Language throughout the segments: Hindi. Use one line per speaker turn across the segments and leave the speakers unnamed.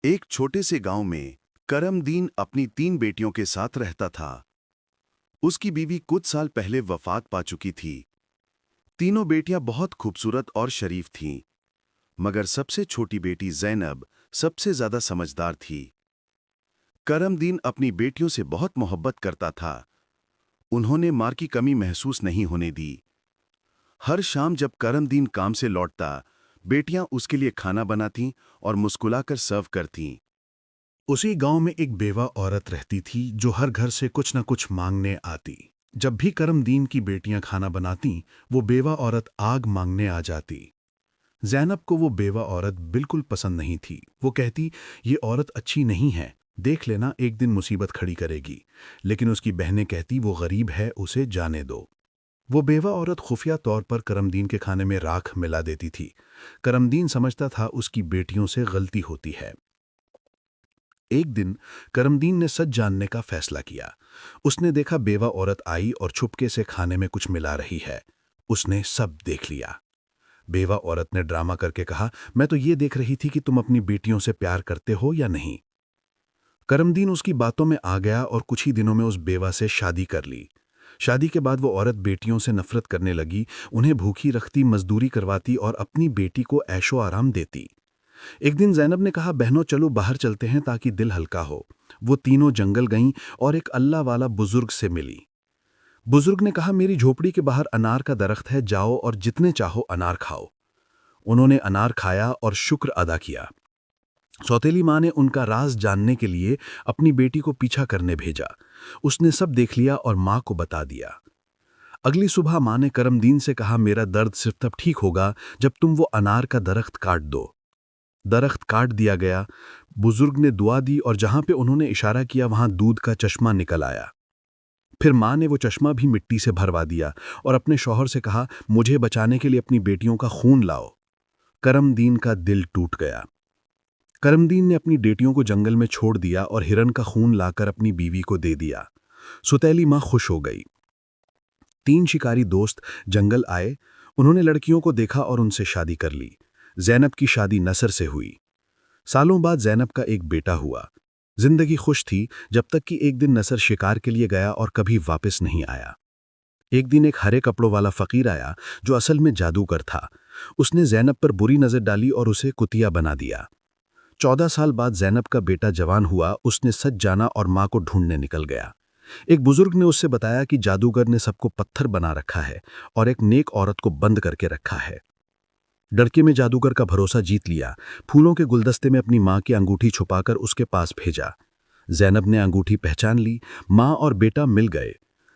एक छोटे से गांव में करमदीन अपनी 3 बेटियों के साथ रहता था। उसकी बीवी कुछ साल पहले वफात पा चुकी थी। तीनों बेटियां बहुत खूबसूरत और शरीफ थीं, मगर सबसे छोटी बेटी ज़ैनब सबसे ज्यादा समझदार थी। करमदीन अपनी बेटियों से बहुत मोहब्बत करता था। उन्होंने मां की कमी महसूस नहीं होने दी। हर शाम जब करमदीन काम से लौटता, बेटियां उसके लिए खाना बनातीं और मुस्कुराकर सर्व करतीं।
उसी गांव में एक बेवा औरत रहती थी जो हर घर से कुछ न कुछ मांगने आती। जब भी करमदीन की बेटियां खाना बनाती, वो बेवा औरत आग मांगने आ जाती। ज़ैनब को वो बेवा औरत बिल्कुल पसंद नहीं थी। वो कहती, ये औरत अच्छी नहीं है, देख लेना एक दिन मुसीबत खड़ी करेगी। लेकिन उसकी बहनें कहती, वो गरीब है, उसे जाने दो। वो बेवा औरत खुफिया तौर पर करमदीन के खाने में राख मिला देती थी। करमदीन समझता था उसकी बेटियों से गलती होती है। एक दिन करमदीन ने सच जानने का फैसला किया। उसने देखा बेवा औरत आई और छुपके से खाने में कुछ मिला रही है। उसने सब देख लिया। बेवा औरत ने ड्रामा करके कहा, मैं तो ये देख रही थी कि तुम अपनी बेटियों से प्यार करते हो या नहीं। करमदीन उसकी बातों में आ गया और कुछ ही दिनों में उस बेवा से शादी कर ली। शादी के बाद वो औरत बेटियों से नफरत करने लगी, उन्हें भूखी रखती, मजदूरी करवाती और अपनी बेटी को ऐशो आराम देती। एक दिन ज़ैनब ने कहा, बहनों चलो बाहर चलते हैं ताकि दिल हल्का हो। वो तीनों जंगल गईं और एक अल्लाह वाला बुजुर्ग से मिली। बुजुर्ग ने कहा, मेरी झोपड़ी के बाहर अनार का दरख्त है, जाओ और जितने चाहो अनार खाओ। उन्होंने अनार खाया और शुक्र अदा किया। सौतेली माँ ने उनका राज जानने के लिए अपनी बेटी को पीछा करने भेजा। उसने सब देख लिया और माँ को बता दिया। अगली सुबह माँ ने करमदीन से कहा, मेरा दर्द सिर्फ तब ठीक होगा जब तुम वो अनार का दरख्त काट दो। दरख्त काट दिया गया। बुजुर्ग ने दुआ दी और जहां पे उन्होंने इशारा किया वहां दूध का चश्मा निकल आया। फिर मां ने वो चश्मा भी मिट्टी से भरवा दिया और अपने शौहर से कहा, मुझे बचाने के लिए अपनी बेटियों का खून लाओ। करमदीन का दिल टूट गया। करमदीन ने अपनी बेटियों को जंगल में छोड़ दिया और हिरन का खून लाकर अपनी बीवी को दे दिया। सुतैली मां खुश हो गई। 3 शिकारी दोस्त जंगल आए। उन्होंने लड़कियों को देखा और उनसे शादी कर ली। ज़ैनब की शादी नसर से हुई। सालों बाद ज़ैनब का एक बेटा हुआ। जिंदगी खुश थी जब तक कि एक दिन नसर शिकार के लिए गया और कभी वापस नहीं आया। एक दिन एक हरे कपड़ों वाला फकीर आया जो असल में जादूगर था। उसने ज़ैनब पर बुरी नजर डाली और उसे कुतिया बना दिया। 14 साल बाद ज़ैनब का बेटा जवान हुआ। उसने सच जाना और मां को ढूंढने निकल गया। एक बुजुर्ग ने उससे बताया कि जादूगर ने सबको पत्थर बना रखा है और एक नेक औरत को बंद करके रखा है। लड़के में जादूगर का भरोसा जीत लिया। फूलों के गुलदस्ते में अपनी मां की अंगूठी छुपाकर उसके पास भेजा। ज़ैनब ने अंगूठी पहचान ली। मां और बेटा मिल गए।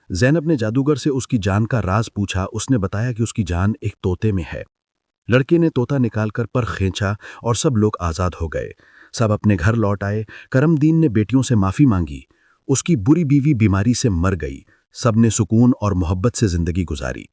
ज़ैनब ने जादूगर से उसकी जान का राज पूछा। उसने बताया कि उसकी जान एक तोते में है। लड़के ने तोता निकालकर पर खींचा और सब लोग आज़ाद हो गए। सब अपने घर लौट आए। करमदीन ने बेटियों से माफ़ी मांगी। उसकी बुरी बीवी बीमारी से मर गई। सबने सुकून और मोहब्बत से जिंदगी गुजारी।